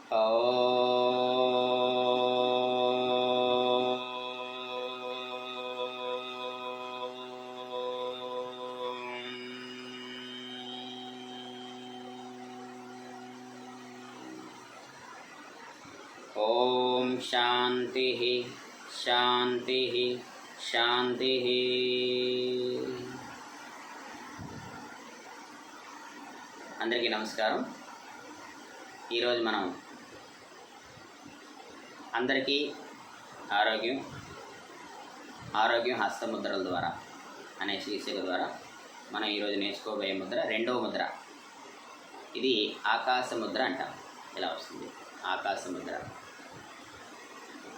ఓం శాంతి శాంతి శాంతి. అందరికీ నమస్కారం. ఈరోజు మనం అందరికీ ఆరోగ్యం హస్తముద్రల ద్వారా అనే శీర్షిక ద్వారా మనం ఈరోజు నేర్చుకోబోయే ముద్ర రెండవ ముద్ర. ఇది ఆకాశ ముద్ర అంటాం. ఇలా వస్తుంది ఆకాశ ముద్ర.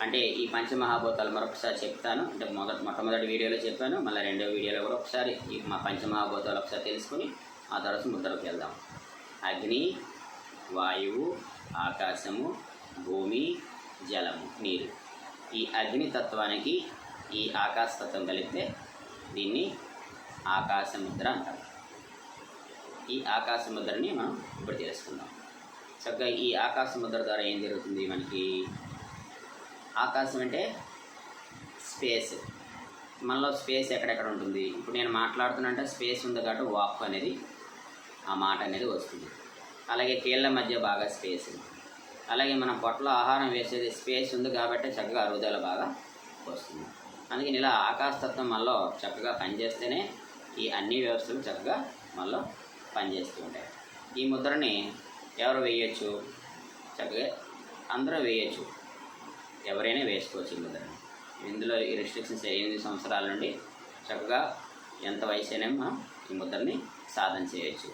అంటే ఈ పంచమహాభూతాలు మరొకసారి చెప్తాను. అంటే మొట్టమొదటి వీడియోలో చెప్పాను, మళ్ళీ రెండో వీడియోలో కూడా ఒకసారి ఈ పంచమహాభూతాలు ఒకసారి తెలుసుకుని ఆ తర్వాత ముద్రలోకి వెళ్దాం. అగ్ని, వాయువు, ఆకాశము, భూమి, జలము, నీరు. ఈ అగ్నితత్వానికి ఈ ఆకాశతత్వం కలిపితే దీన్ని ఆకాశ ముద్ర అంటారు. ఈ ఆకాశ ముద్రని మనం ఇప్పుడు తెలుసుకుందాం. చక్కగా ఈ ఆకాశ ముద్ర ద్వారా ఏం జరుగుతుంది మనకి? ఆకాశం అంటే స్పేస్. మనలో స్పేస్ ఎక్కడెక్కడ ఉంటుంది? ఇప్పుడు నేను మాట్లాడుతున్నంటే స్పేస్ ఉంది కాబట్టి వాక్ అనేది, ఆ మాట అనేది వస్తుంది. అలాగే కీళ్ళ మధ్య బాగా స్పేస్. అలాగే మనం పొట్టలో ఆహారం వేసేది స్పేస్ ఉంది కాబట్టి చక్కగా అరుగుదల బాగా వస్తుంది. అందుకని ఇలా ఆకాశతత్వం మనలో చక్కగా పనిచేస్తేనే ఈ అన్ని వ్యవస్థలు చక్కగా మనలో పనిచేస్తూ ఉంటాయి. ఈ ముద్రని ఎవరు వేయచ్చు? చక్కగా అందరూ వేయచ్చు, ఎవరైనా వేసుకోవచ్చు ఈ ముద్రని. ఇందులో ఈ రెస్ట్రిక్షన్స్ 8 సంవత్సరాల నుండి చక్కగా ఎంత వయసు అయినా మనం ఈ ముద్రని సాధన చేయొచ్చు.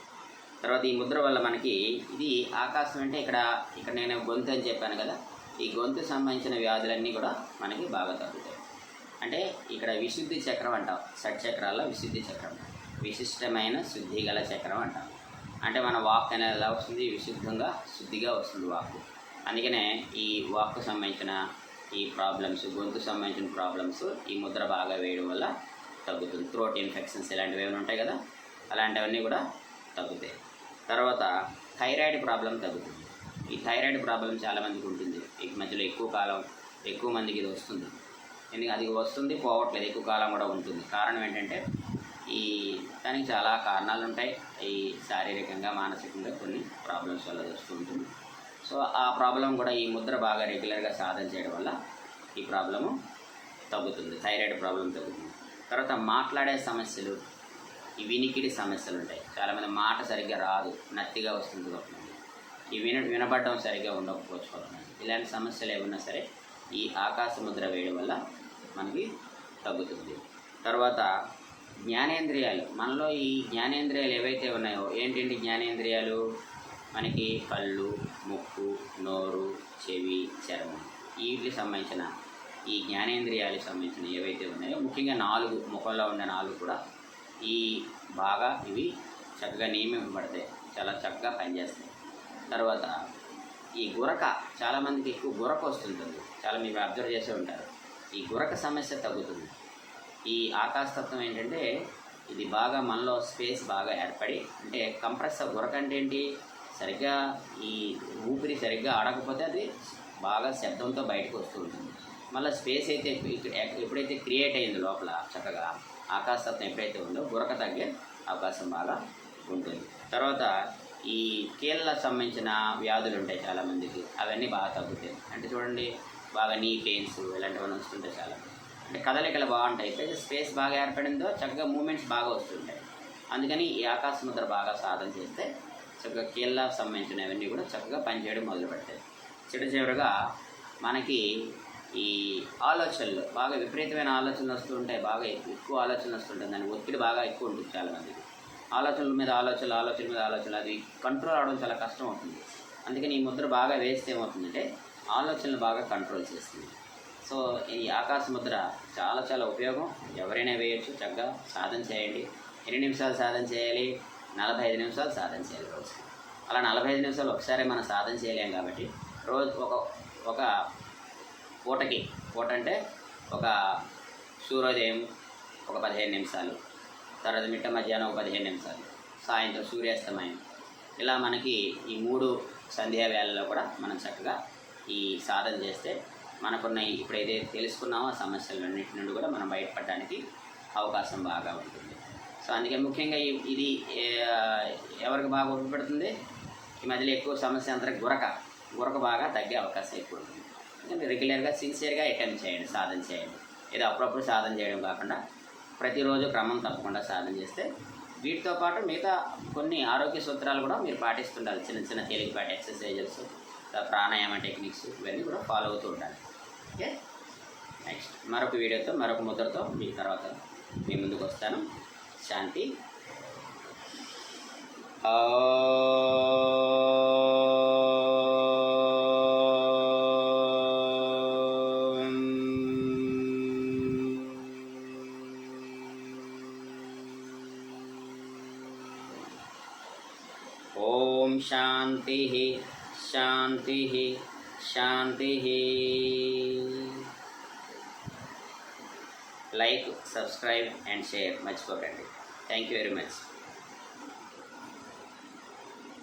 తర్వాత ఈ ముద్ర వల్ల మనకి ఇది ఆకాశం అంటే ఇక్కడ నేను గొంతు అని చెప్పాను కదా, ఈ గొంతు సంబంధించిన వ్యాధులన్నీ కూడా మనకి బాగా తగ్గుతాయి. అంటే ఇక్కడ విశుద్ధి చక్రం అంటాం. షట్చక్రాల్లో విశుద్ధి చక్రం, విశిష్టమైన శుద్ధి గల చక్రం అంటాం. అంటే మన వాక్ అనేది ఎలా వస్తుంది? విశుద్ధంగా శుద్ధిగా వస్తుంది వాక్. అందుకనే ఈ వాక్కు సంబంధించిన ఈ ప్రాబ్లమ్స్, గొంతు సంబంధించిన ప్రాబ్లమ్స్ ఈ ముద్ర బాగా వేయడం వల్ల తగ్గుతుంది. థ్రోట్ ఇన్ఫెక్షన్స్ ఇలాంటివి ఏమైనా ఉంటాయి కదా, అలాంటివన్నీ కూడా తగ్గుతాయి. తర్వాత థైరాయిడ్ ప్రాబ్లం తగ్గుతుంది. ఈ థైరాయిడ్ ప్రాబ్లం చాలామందికి ఉంటుంది. ఈ మధ్యలో ఎక్కువ మందికి ఇది వస్తుంది. ఎందుకంటే అది వస్తుంది, పోవట్లేదు, ఎక్కువ కాలం కూడా ఉంటుంది. కారణం ఏంటంటే దానికి చాలా కారణాలు ఉంటాయి. ఈ శారీరకంగా మానసికంగా కొన్ని ప్రాబ్లమ్స్ వల్ల వస్తూ ఉంటుంది. సో ఆ ప్రాబ్లం కూడా ఈ ముద్ర బాగా రెగ్యులర్గా సాధన చేయడం వల్ల ఈ ప్రాబ్లము తగ్గుతుంది, థైరాయిడ్ ప్రాబ్లం తగ్గుతుంది. తర్వాత మాట్లాడే సమస్యలు, ఈ వినికిడి సమస్యలు ఉంటాయి. చాలామంది మాట సరిగ్గా రాదు, నత్తిగా వస్తుంది కొంతమంది, ఈ వినపడడం సరిగ్గా ఉండకపోవచ్చు కొంతమంది. ఇలాంటి సమస్యలు ఏమన్నా సరే ఈ ఆకాశ ముద్ర వేయడం వల్ల మనకి తగ్గుతుంది. తర్వాత జ్ఞానేంద్రియాలు, మనలో ఈ జ్ఞానేంద్రియాలు ఏవైతే ఉన్నాయో, ఏంటంటే జ్ఞానేంద్రియాలు మనకి కళ్ళు, ముక్కు, నోరు, చెవి, చర్మం, వీటికి సంబంధించిన ఈ జ్ఞానేంద్రియాలకు సంబంధించిన ఏవైతే ఉన్నాయో, ముఖ్యంగా 4 ముఖంలో ఉండే 4 కూడా ఇవి చక్కగా నియమింపబడతాయి, చాలా చక్కగా పనిచేస్తాయి. తర్వాత ఈ గురక, చాలామందికి ఎక్కువ గురక వస్తుంటుంది, చాలా మీరు అబ్జర్వ్ చేసే ఉంటారు. ఈ గురక సమస్య తగ్గుతుంది. ఈ ఆకాశతత్వం ఏంటంటే ఇది బాగా మనలో స్పేస్ బాగా ఏర్పడి, అంటే కంప్రెసర్ గురక అంటే ఏంటి? సరిగ్గా ఈ ఊపిరి సరిగ్గా ఆడకపోతే అది బాగా శబ్దంతో బయటకు వస్తూ ఉంటుంది. మళ్ళీ స్పేస్ అయితే ఎప్పుడైతే క్రియేట్ అయిందో లోపల చక్కగా ఆకాశతత్వం ఎప్పుడైతే ఉందో గురక తగ్గే అవకాశం బాగా ఉంటుంది. తర్వాత ఈ కీళ్ళకు సంబంధించిన వ్యాధులు ఉంటాయి చాలామందికి, అవన్నీ బాగా తగ్గుతాయి. అంటే చూడండి, బాగా నీ పెయిన్స్ ఇలాంటివన్నీ వస్తుంటాయి చాలా. అంటే కదలికలు బాగుంటాయి, అయితే స్పేస్ బాగా ఏర్పడిందో చక్కగా మూమెంట్స్ బాగా వస్తుంటాయి. అందుకని ఈ ఆకాశ ముద్ర బాగా సాధన చేస్తే చక్కగా కీళ్ళకు సంబంధించినవన్నీ కూడా చక్కగా పనిచేయడం మొదలు పెడతాయి. చివరిగా మనకి ఈ ఆలోచనలు, బాగా విపరీతమైన ఆలోచనలు వస్తూ ఉంటాయి, బాగా ఎక్కువ ఆలోచనలు వస్తుంటాయి. దానికి ఒత్తిడి బాగా ఎక్కువ ఉంటుంది చాలామందికి. ఆలోచనల మీద ఆలోచనలు, అది కంట్రోల్ అవడం చాలా కష్టం అవుతుంది. అందుకని ఈ ముద్ర బాగా వేస్తే ఏమవుతుందంటే ఆలోచనలు బాగా కంట్రోల్ చేస్తుంది. సో ఈ ఆకాశ ముద్ర చాలా చాలా ఉపయోగం. ఎవరైనా వేయచ్చు, చక్కగా సాధన చేయండి. ఎన్ని నిమిషాలు సాధన చేయాలి? 45 నిమిషాలు సాధన చేయాలి రోజు. అలా 45 నిమిషాలు ఒకసారి మనం సాధన చేయలేం కాబట్టి రోజు ఒక పూట అంటే ఒక సూర్యోదయం ఒక 15 నిమిషాలు, తర్వాత మధ్యాహ్నం ఒక 15 నిమిషాలు, సాయంత్రం సూర్యాస్తమయం, ఇలా మనకి ఈ 3 సంధ్యా వేళల్లో కూడా మనం చక్కగా ఈ సాధన చేస్తే మనకున్న ఇప్పుడైతే తెలుసుకున్నామో ఆ సమస్యలన్నింటి నుండి కూడా మనం బయటపడడానికి అవకాశం బాగా ఉంటుంది. సో అందుకే ముఖ్యంగా ఇది ఎవరికి బాగా ఉపయోగపడుతుంది, ఈ మధ్యలో ఎక్కువ సమస్య అంతా గురక బాగా తగ్గే అవకాశం ఎక్కువ ఉంటుంది. ఎందుకంటే రెగ్యులర్గా సిన్సియర్గా అటెంప్ట్ చేయండి, సాధన చేయండి. ఏదో అప్పుడప్పుడు సాధన చేయడం కాకుండా ప్రతిరోజు క్రమం తప్పకుండా సాధన చేస్తే వీటితో పాటు మిగతా కొన్ని ఆరోగ్య సూత్రాలు కూడా మీరు పాటిస్తుండాలి. చిన్న చిన్న తేలికపాటి ఎక్సర్సైజెస్, ప్రాణాయామ టెక్నిక్స్ ఇవన్నీ కూడా ఫాలో అవుతూ ఉండాలి. ఓకే, నెక్స్ట్ మరొక వీడియోతో మరొక ముద్రతో మీ తర్వాత మీ ముందుకు వస్తాను. శాంతి. ఓం శాంతి శాంతి శాంతి. లైక్, సబ్స్క్రైబ్ అండ్ షేర్ మర్చిపోకండి. Thank you very much.